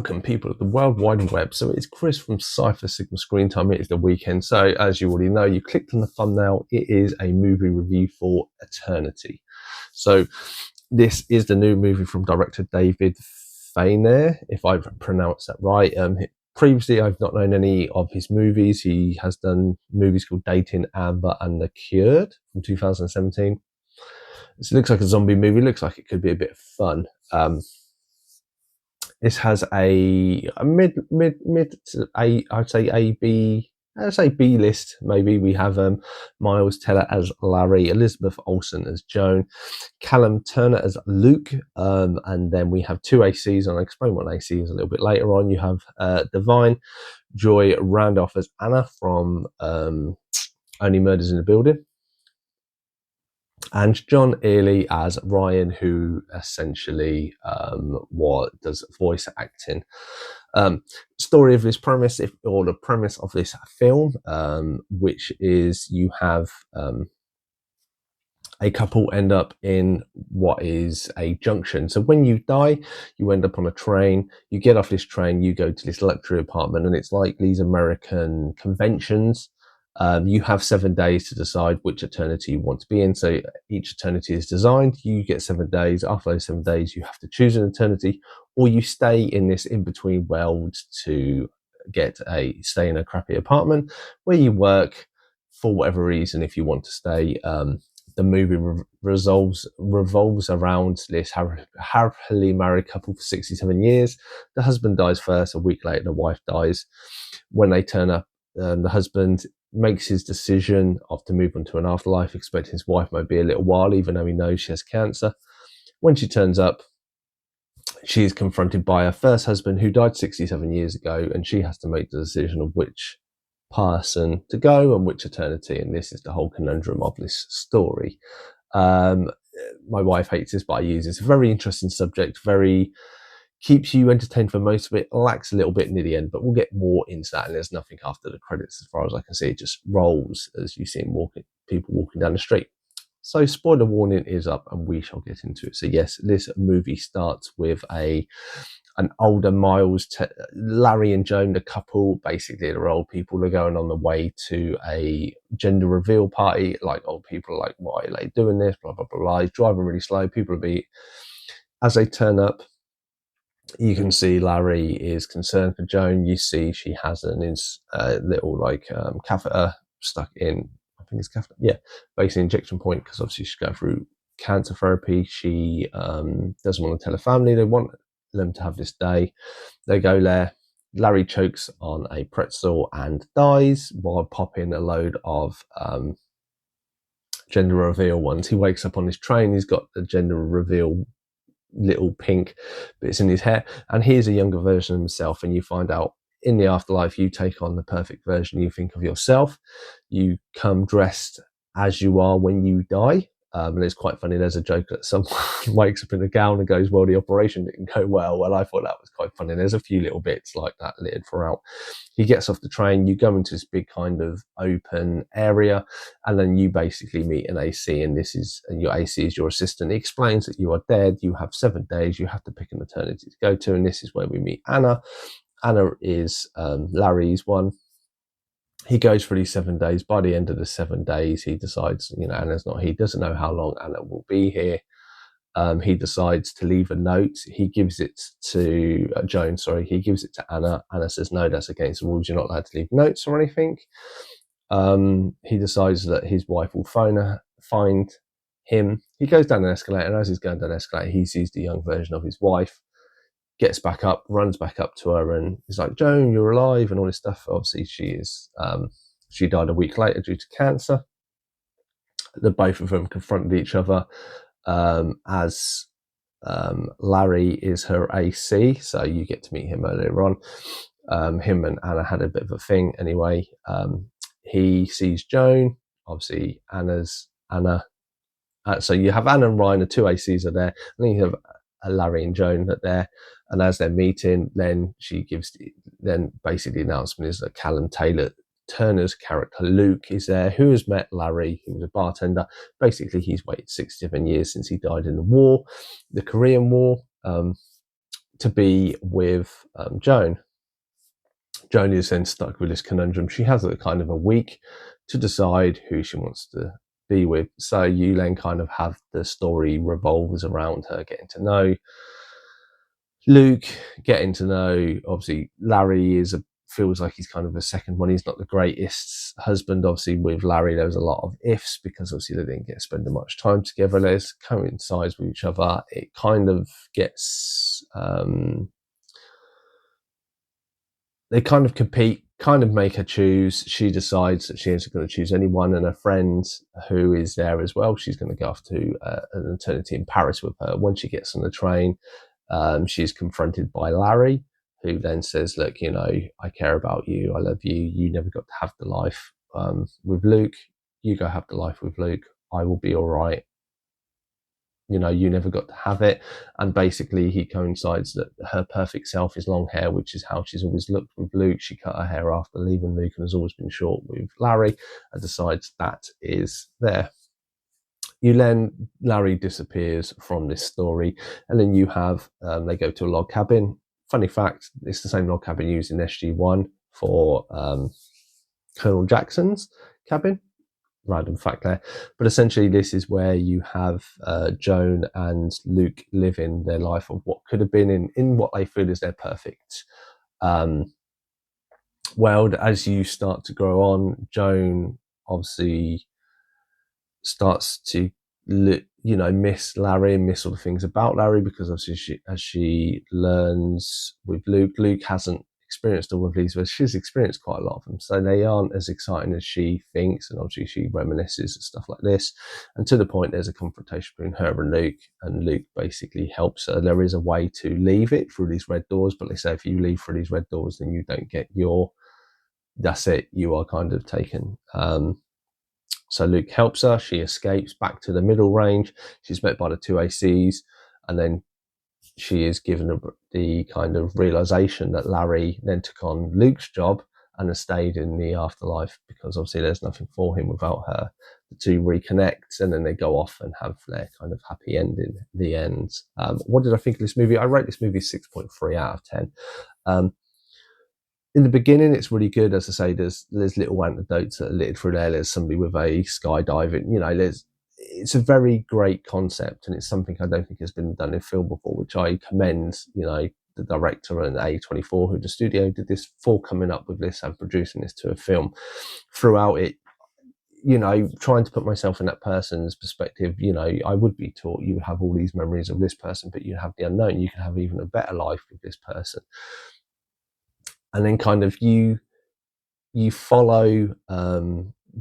Welcome, people of the World Wide Web. So it's Chris from Cypher Sigma Screen Time. It is the weekend. So as you already know, you clicked on the thumbnail. It is a movie review for Eternity. So this is the new movie from director David Fainer, if I've pronounced that right. Previously, I've not known any of his movies. He has done movies called Dating, Amber and The Cured from 2017. This looks like a zombie movie. Looks like it could be a bit of fun. This has a mid to A, I'd say A B. I'd say B list. Maybe we have Miles Teller as Larry, Elizabeth Olsen as Joan, Callum Turner as Luke, and then we have two ACs, and I'll explain what an AC is a little bit later on. You have Divine Joy Randolph as Anna from Only Murders in the Building, and John Early as Ryan, who essentially does voice acting. Story of this premise, or the premise of this film, which is you have a couple end up in what is a junction. So when you die, you end up on a train. You get off this train, you go to this luxury apartment, and it's like these American conventions. You have 7 days to decide which eternity you want to be in. So each eternity is designed. You get 7 days. After those 7 days, you have to choose an eternity, or you stay in this in-between world to stay in a crappy apartment where you work for whatever reason. If you want to stay, the movie revolves around this happily married couple for 67 years. The husband dies first. A week later, the wife dies. When they turn up, the husband makes his decision to move on to an afterlife, expecting his wife might be a little while, even though he knows she has cancer. When she turns up, she is confronted by her first husband, who died 67 years ago, and she has to make the decision of which person to go and which eternity. And this is the whole conundrum of this story. My wife hates this, but I use it. It's a very interesting subject, keeps you entertained for most of it, lacks a little bit near the end, but we'll get more into that. And there's nothing after the credits as far as I can see. It just rolls as you see people walking down the street. So spoiler warning is up, and we shall get into it. So yes, this movie starts with an older Miles, Larry and Joan, the couple. Basically, they're old people. They're going on the way to a gender reveal party. Like, old people are like, why are they doing this? Blah, blah, blah, blah. He's driving really slow. People will be, as they turn up, you can see Larry is concerned for Joan. You see she has a little catheter stuck in, I think it's catheter, yeah, basically injection point, because obviously she's going through cancer therapy. She doesn't want to tell her family. They want them to have this day. They go there. Larry chokes on a pretzel and dies while popping a load of gender reveal ones. He wakes up on his train. He's got the gender reveal little pink bits in his hair, and here's a younger version of himself. And you find out in the afterlife, you take on the perfect version you think of yourself. You come dressed as you are when you die. And it's quite funny. There's a joke that someone wakes up in a gown and goes, well, the operation didn't go well. Well, I thought that was quite funny. There's a few little bits like that littered throughout. He gets off the train. You go into this big kind of open area, and then you basically meet an AC, and your AC is your assistant. He explains that you are dead. You have 7 days. You have to pick an eternity to go to, and this is where we meet Anna. Anna is Larry's one. He goes for these 7 days. By the end of the 7 days, he decides, Anna's not, he doesn't know how long Anna will be here. He decides to leave a note. He gives it to Joan, he gives it to Anna. Anna says, no, that's against the rules. You're not allowed to leave notes or anything. He decides that his wife will find him. He goes down an escalator, and as he's going down the escalator, he sees the young version of his wife, gets back up, runs back up to her, and he's like, Joan, you're alive, and all this stuff. Obviously, she died a week later due to cancer. The both of them confronted each other as Larry is her AC, so you get to meet him earlier on. Him and Anna had a bit of a thing anyway. He sees Joan, obviously Anna. So you have Anna and Ryan, the two ACs are there, and then you have Larry and Joan are there. And as they're meeting, then basically the announcement is that Callum Turner's character Luke is there, who has met Larry, who was a bartender. Basically, he's waited 67 years since he died in the war, the Korean War. to be with Joan. Joan is then stuck with this conundrum. She has a kind of a week to decide who she wants to be with. So you then kind of have the story revolves around her getting to know Luke, getting to know, obviously Larry feels like he's kind of a second one. He's not the greatest husband. Obviously with Larry there was a lot of ifs because obviously they didn't get to spend much time together. They coincides with each other. It kind of gets they kind of compete, kind of make her choose. She decides that she isn't going to choose anyone, and her friend who is there as well, she's going to go off to an eternity in Paris with her. When she gets on the train, she's confronted by Larry, who then says, look, you know, I care about you, I love you, you never got to have the life with Luke, you go have the life with Luke, I will be all right, you know, you never got to have it. And basically he coincides that her perfect self is long hair, which is how she's always looked with Luke. She cut her hair after leaving Luke and has always been short with Larry, and decides that is there. Larry disappears from this story, and then you have they go to a log cabin. Funny fact, it's the same log cabin used in SG1 for Colonel Jackson's cabin. Random fact there. But essentially this is where you have Joan and Luke living their life of what could have been in what they feel is their perfect world. As you start to grow on, Joan obviously starts to miss Larry and miss all the things about Larry, because obviously as she learns with Luke hasn't experienced all of these, but she's experienced quite a lot of them, so they aren't as exciting as she thinks, and obviously she reminisces and stuff like this, and to the point there's a confrontation between her and Luke basically helps her. There is a way to leave it through these red doors, but they say if you leave through these red doors then you don't get that's it, you are kind of taken. So Luke helps her, she escapes back to the middle range, she's met by the two ACs, and then she is given the kind of realization that Larry then took on Luke's job and has stayed in the afterlife, because obviously there's nothing for him without her. The two reconnect, and then they go off and have their kind of happy ending at the end. What did I think of this movie? I rate this movie 6.3 out of 10. In the beginning, it's really good. As I say, there's little anecdotes that are littered through there. There's somebody with a skydiving, it's a very great concept, and it's something I don't think has been done in film before, which I commend, the director and A24, who the studio did this for, coming up with this and producing this to a film. Throughout it, trying to put myself in that person's perspective, I would be taught you would have all these memories of this person, but you have the unknown. You can have even a better life with this person. And then kind of you follow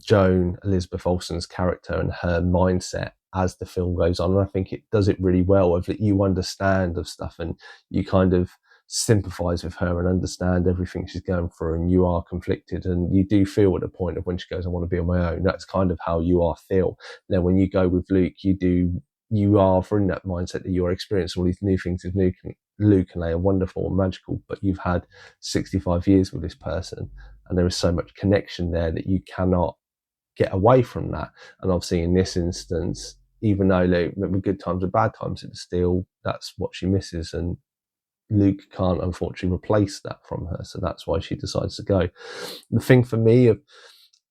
Joan, Elizabeth Olsen's character, and her mindset as the film goes on. And I think it does it really well, of that you understand of stuff and you kind of sympathize with her and understand everything she's going through, and you are conflicted, and you do feel at the point of when she goes, I want to be on my own. That's kind of how you are feel. Now when you go with Luke, you are in that mindset that you're experiencing all these new things with Luke, and they are wonderful and magical, but you've had 65 years with this person, and there is so much connection there that you cannot get away from that. And obviously in this instance, even though there were good times and bad times, it's still, that's what she misses, and Luke can't unfortunately replace that from her, so that's why she decides to go. The thing for me of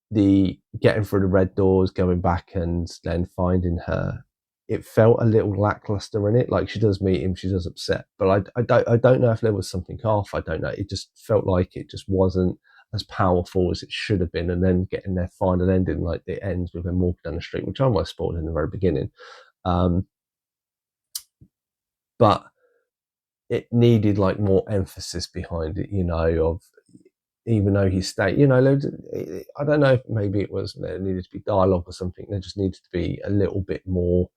the getting through the red doors, going back and then finding her, it felt a little lackluster in it. Like, she does meet him, she does upset, but I don't know if there was something off. I don't know. It just felt like it just wasn't as powerful as it should have been. And then getting their final ending, like it ends with them walking down the street, which I almost spoiled in the very beginning. But it needed like more emphasis behind it, of, even though he stayed, I don't know if maybe it was, there needed to be dialogue or something. There just needed to be a little bit more,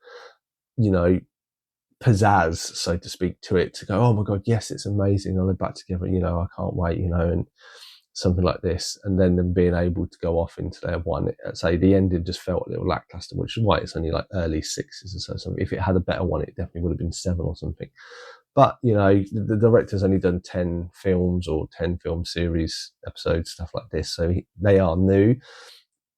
pizzazz, so to speak, to it, to go, oh my God, yes, it's amazing, I'll live back together, I can't wait, and something like this. And then them being able to go off into their one, I'd say the ending just felt a little lackluster, which is why it's only like early 6s or so. If it had a better one, it definitely would have been 7 or something. But, the director's only done 10 films or 10 film series episodes, stuff like this. So they are new.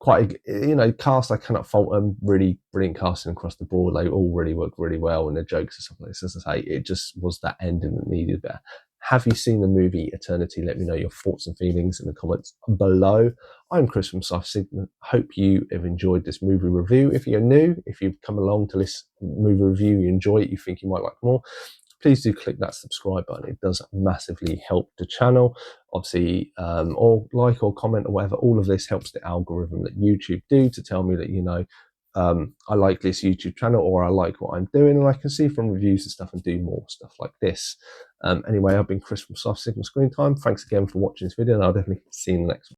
quite cast. I cannot fault them. Really brilliant casting across the board. They all really worked really well, and the jokes and stuff like this. As I say, it just was that ending that needed better. Have you seen the movie Eternity? Let me know your thoughts and feelings in the comments below. I'm Chris from Sci Sigma. Hope you have enjoyed this movie review. If you're new, if you've come along to this movie review, you enjoy it, you think you might like more, please do click that subscribe button. It does massively help the channel. Obviously, or like or comment or whatever. All of this helps the algorithm that YouTube do to tell me that, I like this YouTube channel, or I like what I'm doing, and I can see from reviews and stuff and do more stuff like this. Anyway, I've been Chris from Soft Signal Screen Time. Thanks again for watching this video, and I'll definitely see you in the next one.